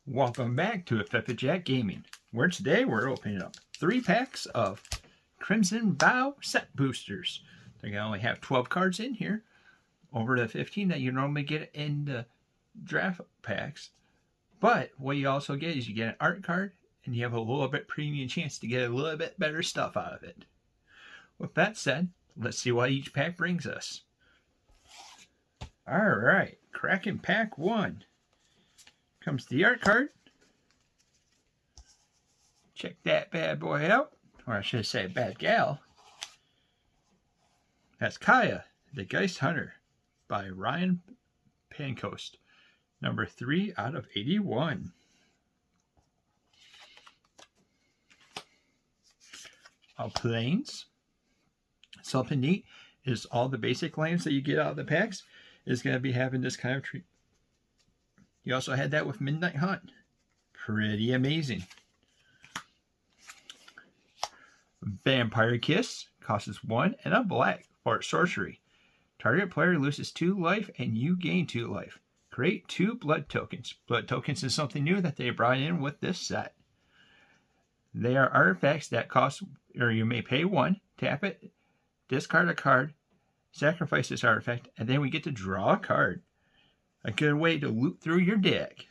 Welcome back to Infestation Jack Gaming, where today we're opening up 3 packs of Crimson Vow set boosters. They're going to only have 12 cards in here, over the 15 that you normally get in the draft packs. But what you also get is you get an art card, and you have a little bit premium chance to get a little bit better stuff out of it. With that said, let's see what each pack brings us. Alright, cracking pack 1. Comes the art card. Check that bad boy out. Or I should say bad gal. That's Kaya, the Geist Hunter by Ryan Pancoast. Number 3 out of 81. Plains. Something neat is all the basic lands that you get out of the packs is going to be having this kind of treat. You also had that with Midnight Hunt. Pretty amazing. Vampire Kiss costs 1 and a black for its sorcery. Target player loses 2 life and you gain 2 life. Create 2 blood tokens. Blood tokens is something new that they brought in with this set. They are artifacts that cost, or you may pay 1, tap it, discard a card, sacrifice this artifact, and then we get to draw a card. A good way to loot through your deck.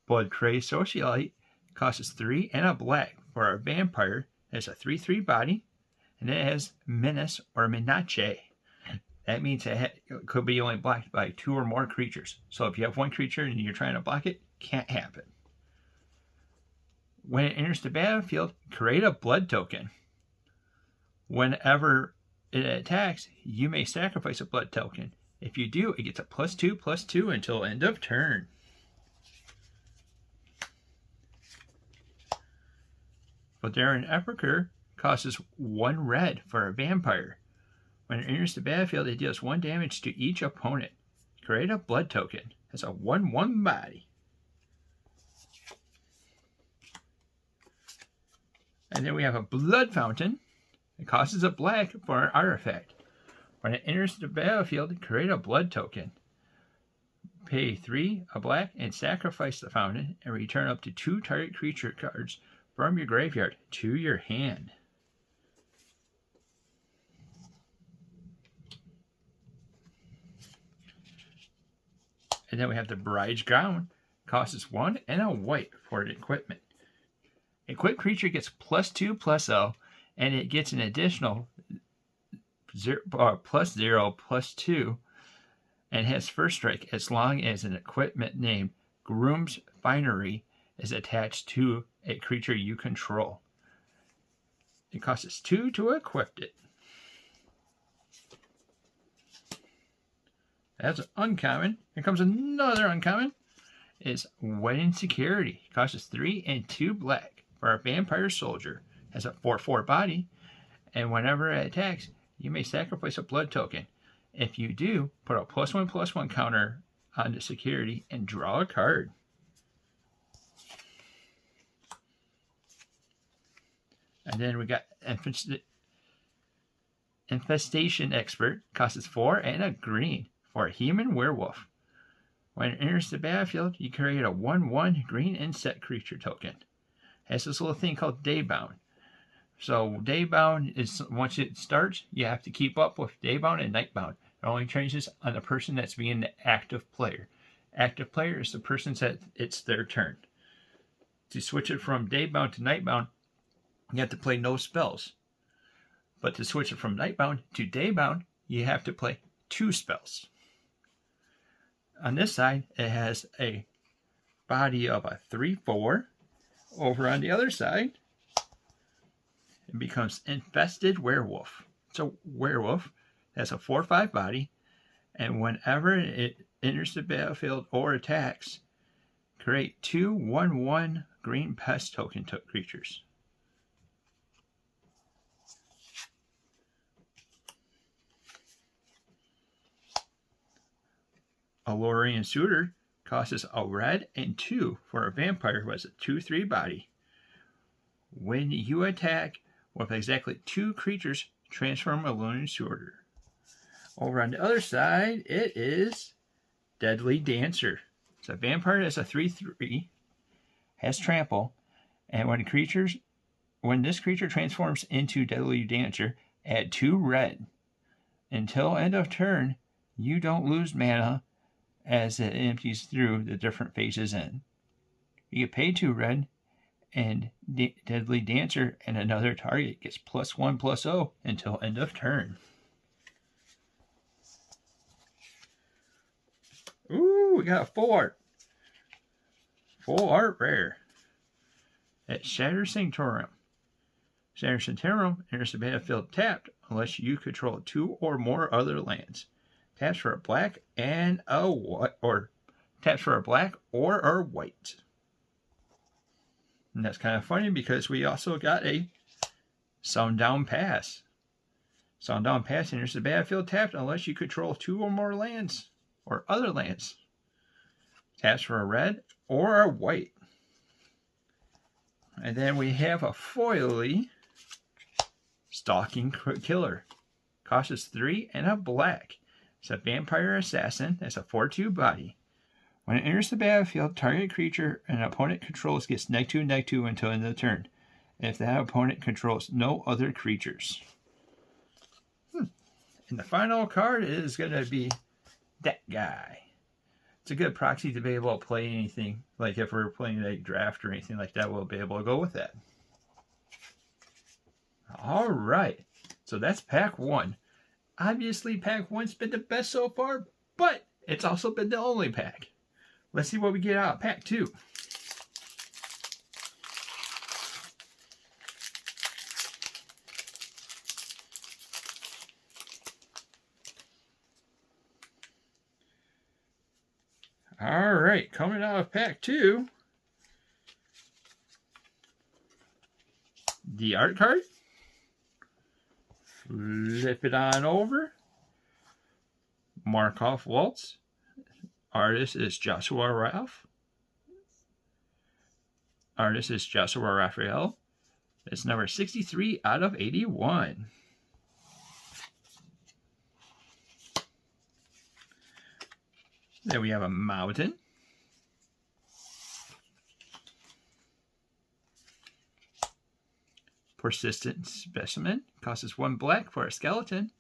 Blood Crazed Socialite costs 3 and a black for a vampire. It's a 3/3 body, and it has Menace or Menace. That means it could be only blocked by 2 or more creatures. So if you have 1 creature and you're trying to block it, can't happen. When it enters the battlefield, create a blood token. Whenever it attacks, you may sacrifice a blood token. If you do, it gets a +2/+2 until end of turn. Voldaren Epicure costs 1 red for a vampire. When it enters the battlefield, it deals 1 damage to each opponent. Create a blood token. It's a 1/1 body. And then we have a Blood Fountain. It costs a black for an artifact. When it enters the battlefield, create a blood token. Pay 3, a black, and sacrifice the fountain, and return up to 2 target creature cards from your graveyard to your hand. And then we have the Bride's Gown. Costs 1 and a white for an equipment. Equipped creature gets +2/+0. And it gets an additional +0/+2 and has first strike as long as an equipment named Groom's Finery is attached to a creature you control. It costs 2 to equip it. That's uncommon. Here comes another uncommon. It's Wedding Security. It costs 3 and 2 black for a vampire soldier. Has a 4/4 body, and whenever it attacks, you may sacrifice a blood token. If you do, put a +1/+1 counter on the security and draw a card. And then we got Infestation Expert. Costs 4 and a green for a human werewolf. When it enters the battlefield, you create a 1/1 green insect creature token. It has this little thing called Daybound. So Daybound is, once it starts, you have to keep up with Daybound and Nightbound. It only changes on the person that's being the active player. Active player is the person that it's their turn. To switch it from Daybound to Nightbound, you have to play no spells. But to switch it from Nightbound to Daybound, you have to play 2 spells. On this side, it has a body of a 3/4. Over on the other side, it becomes Infested Werewolf. It's a werewolf. It has a 4/5 body, and whenever it enters the battlefield or attacks, create 2 1/1 green pest token creatures. Alluring Suitor costs a red and 2 for a vampire who has a 2/3 body. When you attack with exactly 2 creatures, transform Alluring Suitor. Over on the other side, it is Deadly Dancer. It's a vampire that's a 3/3, has trample, and when this creature transforms into Deadly Dancer, add 2 red. Until end of turn, you don't lose mana as it empties through the different phases in. You get paid 2 red, and Deadly Dancer and another target gets +1/+0 until end of turn. Ooh, we got a full art. Full art rare. It's Shatter Sanctorum. Shatter Sanctorum enters the battlefield tapped unless you control 2 or more other lands. Taps for a black and a white, or taps for a black or a white. And that's kind of funny because we also got a Sundown Pass. Sundown Pass enters the battlefield tapped unless you control 2 or more lands or other lands. Taps for a red or a white. And then we have a foily Stalking Killer. Costs 3 and a black. It's a vampire assassin. That's a 4/2 body. When it enters the battlefield, target creature an opponent controls gets -2/-2 until end of the turn, if that opponent controls no other creatures. And the final card is going to be that guy. It's a good proxy to be able to play anything. Like if we're playing a draft or anything like that, we'll be able to go with that. All right. So that's pack 1. Obviously, pack 1's been the best so far, but it's also been the only pack. Let's see what we get out of pack 2. All right, coming out of pack 2, the art card. Flip it on over. Markov Waltz. Artist is Joshua Ralph. Artist is Joshua Raphael. It's number 63 out of 81. Then we have a mountain. Persistent Specimen. Costs 1 black for a skeleton.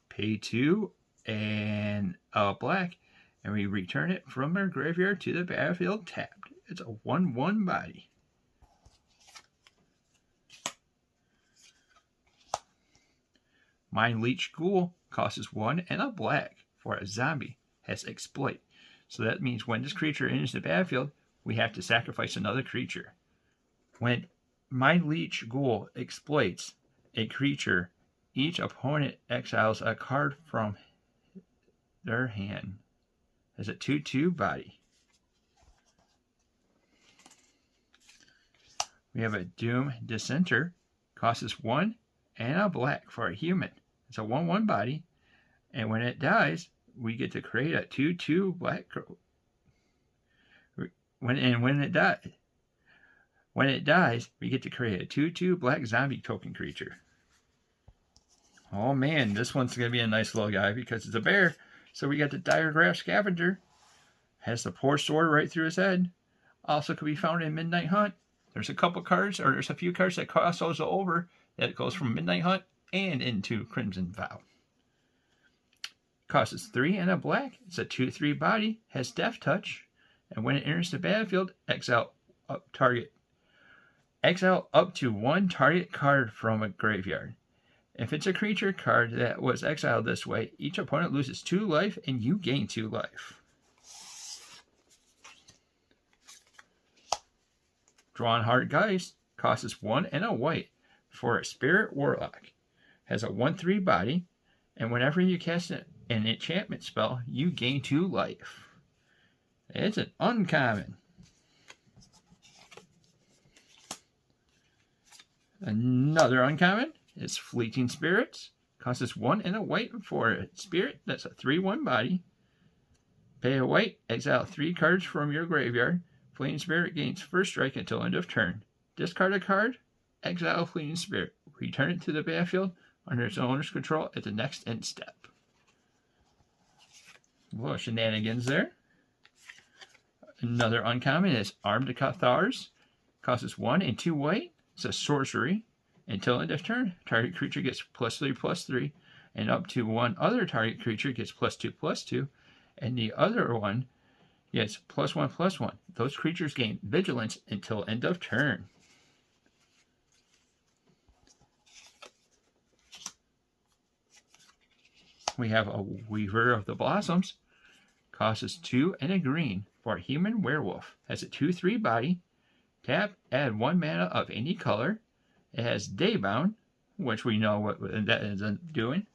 Pay 2 and a black. And we return it from our graveyard to the battlefield tapped. It's a 1/1 body. Mind Leech Ghoul costs 1 and a black for a zombie. Has exploit. So that means when this creature enters the battlefield, we have to sacrifice another creature. When Mind Leech Ghoul exploits a creature, each opponent exiles a card from their hand. As a 2/2 body. We have a Doom Dissenter. Costs 1 and a black for a human. It's a 1/1 body. And when it dies, we get to create a 2/2 black. When it dies, we get to create a 2/2 black zombie token creature. Oh man, this one's going to be a nice little guy because it's a bear. So we got the Diregraph Scavenger. Has the Poor Sword right through his head. Also could be found in Midnight Hunt. There's a couple cards, or there's a few cards that cross those over. That goes from Midnight Hunt and into Crimson Vow. Costs 3 and a black. It's a 2/3 body. Has Death Touch. And when it enters the battlefield, exile up to 1 target card from a graveyard. If it's a creature card that was exiled this way, each opponent loses 2 life and you gain 2 life. Drawn Heart Geist costs 1 and a white for a Spirit Warlock. Has a 1/3 body, and whenever you cast an enchantment spell, you gain 2 life. It's an uncommon. Another uncommon is Fleeting Spirits. Costs 1 and a white for a spirit that's a 3/1 body. Pay a white, exile 3 cards from your graveyard. Fleeting Spirit gains first strike until end of turn. Discard a card, exile Fleeting Spirit. Return it to the battlefield under its owner's control at the next end step. A little shenanigans there. Another uncommon is Armed to Cathars. Costs 1 and 2 white. It's a sorcery. Until end of turn, target creature gets +3/+3, and up to one other target creature gets +2/+2, and the other one gets +1/+1. Those creatures gain vigilance until end of turn. We have a Weaver of the Blossoms. Costs 2 and a green for a human werewolf. Has a 2/3 body. Tap, add 1 mana of any color. It has Daybound, which we know what that is doing.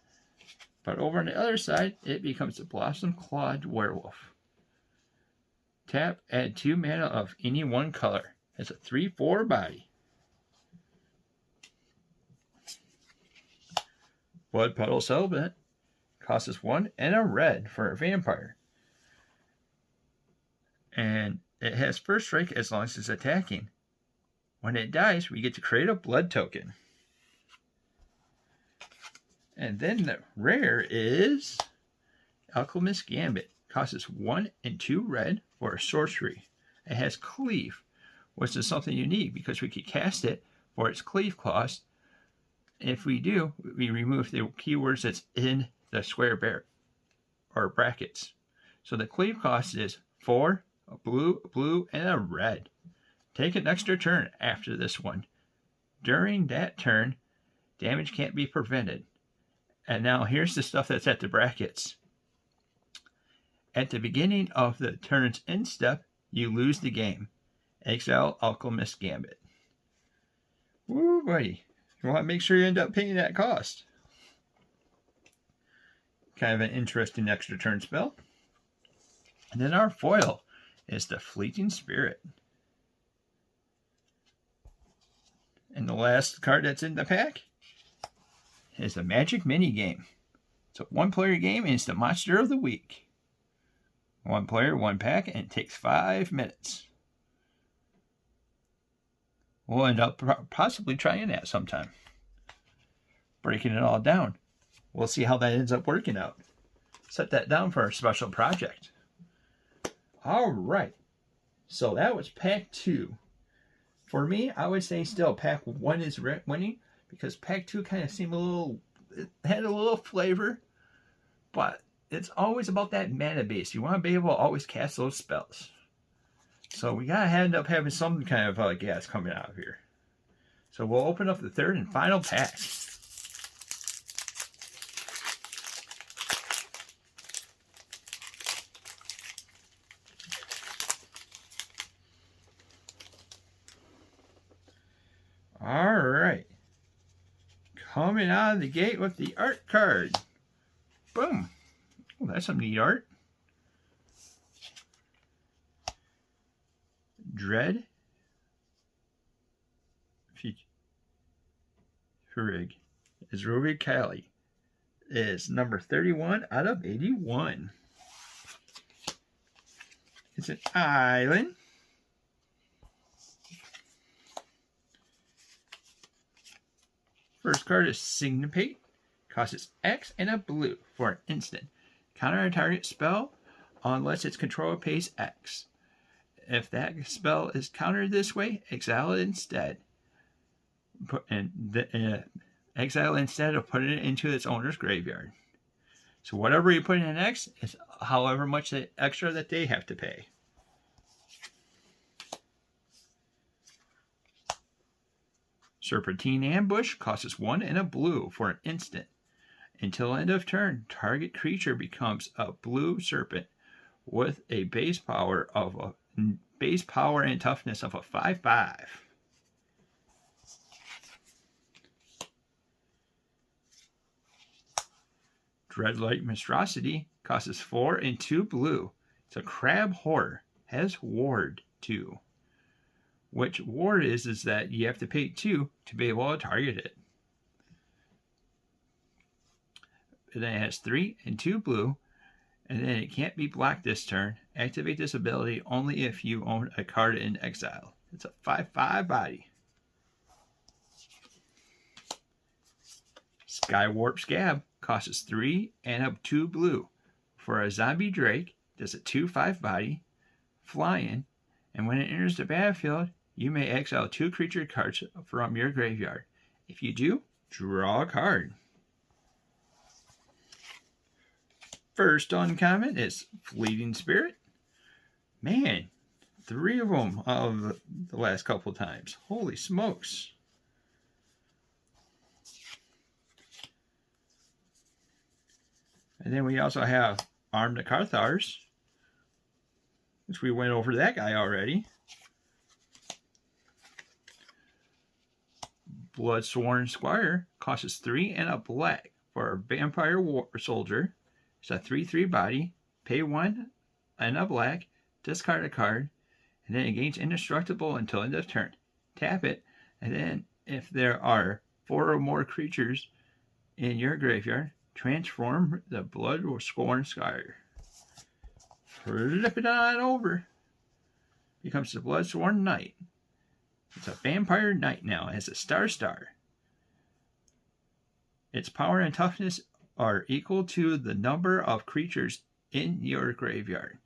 But over on the other side, it becomes a Blossom Clawed Werewolf. Tap, add 2 mana of any one color. It's a 3/4 body. Blood Petal Celibate. Costs 1 and a red for a vampire. And it has first strike as long as it's attacking. When it dies, we get to create a blood token. And then the rare is Alchemist Gambit. Costs 1 and 2 red for a sorcery. It has Cleave, which is something unique because we can cast it for its Cleave cost. If we do, we remove the keywords that's in the square bear or brackets. So the Cleave cost is 4, a blue, and a red. Take an extra turn after this one. During that turn, damage can't be prevented. And now here's the stuff that's at the brackets. At the beginning of the turn's end step, you lose the game. Exile Alchemist Gambit. Woo, buddy. You want to make sure you end up paying that cost. Kind of an interesting extra turn spell. And then our foil is the Fleeting Spirit. And the last card that's in the pack is the Magic Mini Game. It's a 1-player game and it's the Monster of the Week. 1 player, 1 pack, and it takes 5 minutes. We'll end up possibly trying that sometime. Breaking it all down. We'll see how that ends up working out. Set that down for our special project. All right. So that was pack 2. For me, I would say still pack 1 is winning because pack 2 kind of seemed it had a little flavor, but it's always about that mana base. You want to be able to always cast those spells. So we gotta end up having some kind of gas coming out of here. So we'll open up the third and final pack. All right. Coming out of the gate with the art card. Boom. Oh, that's some neat art. Dread Furig is Ruby Cali. Is number 31 out of 81. It's an island. First card is Signipate. Costs X and a blue for an instant. Counter a target spell unless its controller pays X. If that spell is countered this way, exile it instead. Exile instead of putting it into its owner's graveyard. So whatever you put in X is however much extra that they have to pay. Serpentine Ambush costs 1 and a blue for an instant. Until end of turn, target creature becomes a blue serpent with a base power and toughness of a 5/5. Dreadlight Monstrosity costs 4 and 2 blue. It's a crab horror. Has ward 2. Which ward is that you have to pay 2 to be able to target it. And then it has 3 and 2 blue. And then it can't be blocked this turn. Activate this ability only if you own a card in exile. It's a 5/5 body. Skywarp Scab costs 3 and a 2 blue for a zombie drake. Does a 2/5 body, flying, and when it enters the battlefield, you may exile 2 creature cards from your graveyard. If you do, draw a card. First uncommon is Fleeting Spirit. Man, 3 of them of the last couple times. Holy smokes. And then we also have Arm the Cathars, which we went over that guy already. Bloodsworn Squire costs 3 and a black for a Vampire War Soldier. It's a 3/3 body. Pay 1 and a black. Discard a card. And then it gains indestructible until end of turn. Tap it. And then if there are 4 or more creatures in your graveyard, transform the Bloodsworn Squire. Flip it on over. Becomes the Bloodsworn Knight. It's a Vampire Knight now. It has a star. Its power and toughness are equal to the number of creatures in your graveyard.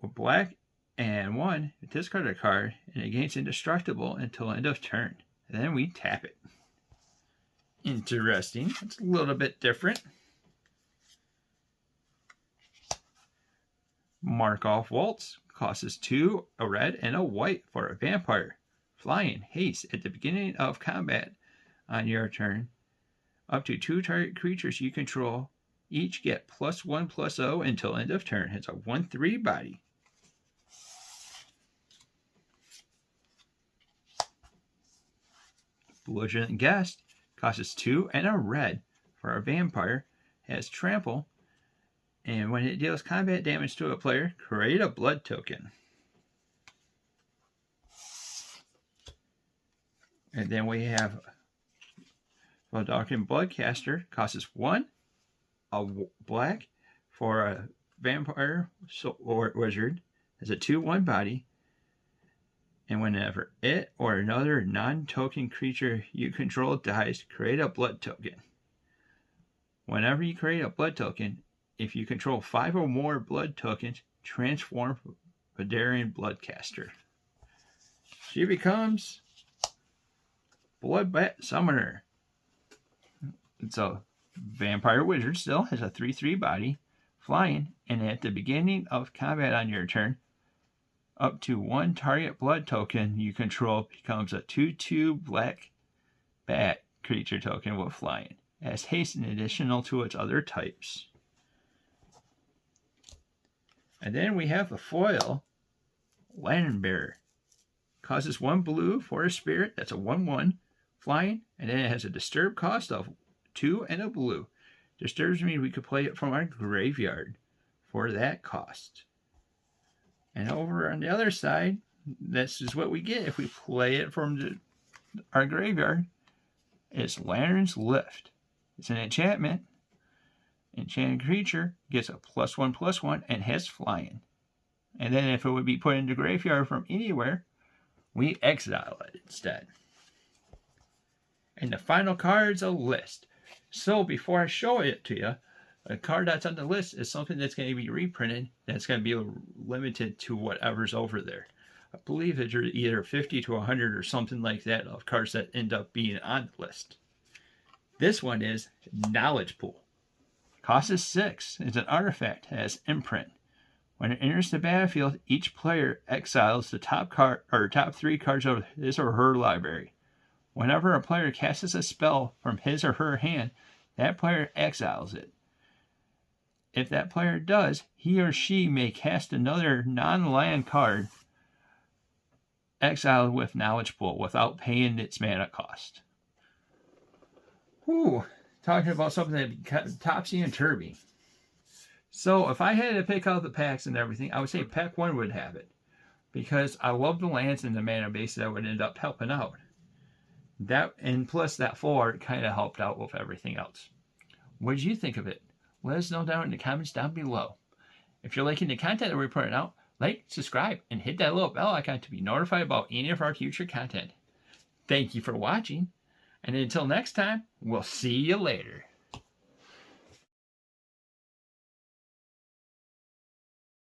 Black and 1, discard a card, and it gains indestructible until end of turn. And then we tap it. Interesting. It's a little bit different. Markov Waltz costs 2, a red and a white for a vampire. Flying, haste at the beginning of combat on your turn. Up to 2 target creatures you control each get +1/+0 until end of turn. It's a 1/3 body. Belligerent Guest costs 2 and a red for a vampire. Has trample. And when it deals combat damage to a player, create a blood token. And then we have Valdarkin Bloodcaster. Costs 1, a black for a vampire or wizard. Has a 2/1 body. And whenever it or another non-token creature you control dies, create a blood token. Whenever you create a blood token, if you control 5 or more blood tokens, transform Valdarkin Bloodcaster. She becomes Bloodbat Summoner. It's a vampire wizard still, has a 3/3 body, flying, and at the beginning of combat on your turn, up to 1 target blood token you control becomes a 2/2 black bat creature token with flying. It has haste in additional to its other types. And then we have the foil, Lantern Bearer. Causes 1 blue for a spirit, that's a 1/1, flying, and then it has a disturb cost of 2 and a blue. Disturbs means we could play it from our graveyard for that cost. And over on the other side, this is what we get if we play it from our graveyard. It's Lantern's Lift. It's an enchantment. Enchanted creature gets a +1/+1 and has flying. And then if it would be put into graveyard from anywhere, we exile it instead. And the final card's a list. So before I show it to you, a card that's on the list is something that's going to be reprinted. That's going to be limited to whatever's over there. I believe there's either 50 to 100 or something like that of cards that end up being on the list. This one is Knowledge Pool. Costs 6. It's an artifact. Has imprint. When it enters the battlefield, each player exiles the top 3 cards of his or her library. Whenever a player casts a spell from his or her hand, that player exiles it. If that player does, he or she may cast another non-land card exiled with Knowledge Pool without paying its mana cost. Whew, talking about something that'd be topsy and turvy. So if I had to pick out the packs and everything, I would say pack 1 would have it. Because I love the lands and the mana base that would end up helping out. That, and plus that 4 kind of helped out with everything else. What did you think of it? Let us know down in the comments down below. If you're liking the content that we're putting out, like, subscribe, and hit that little bell icon to be notified about any of our future content. Thank you for watching, and until next time, we'll see you later.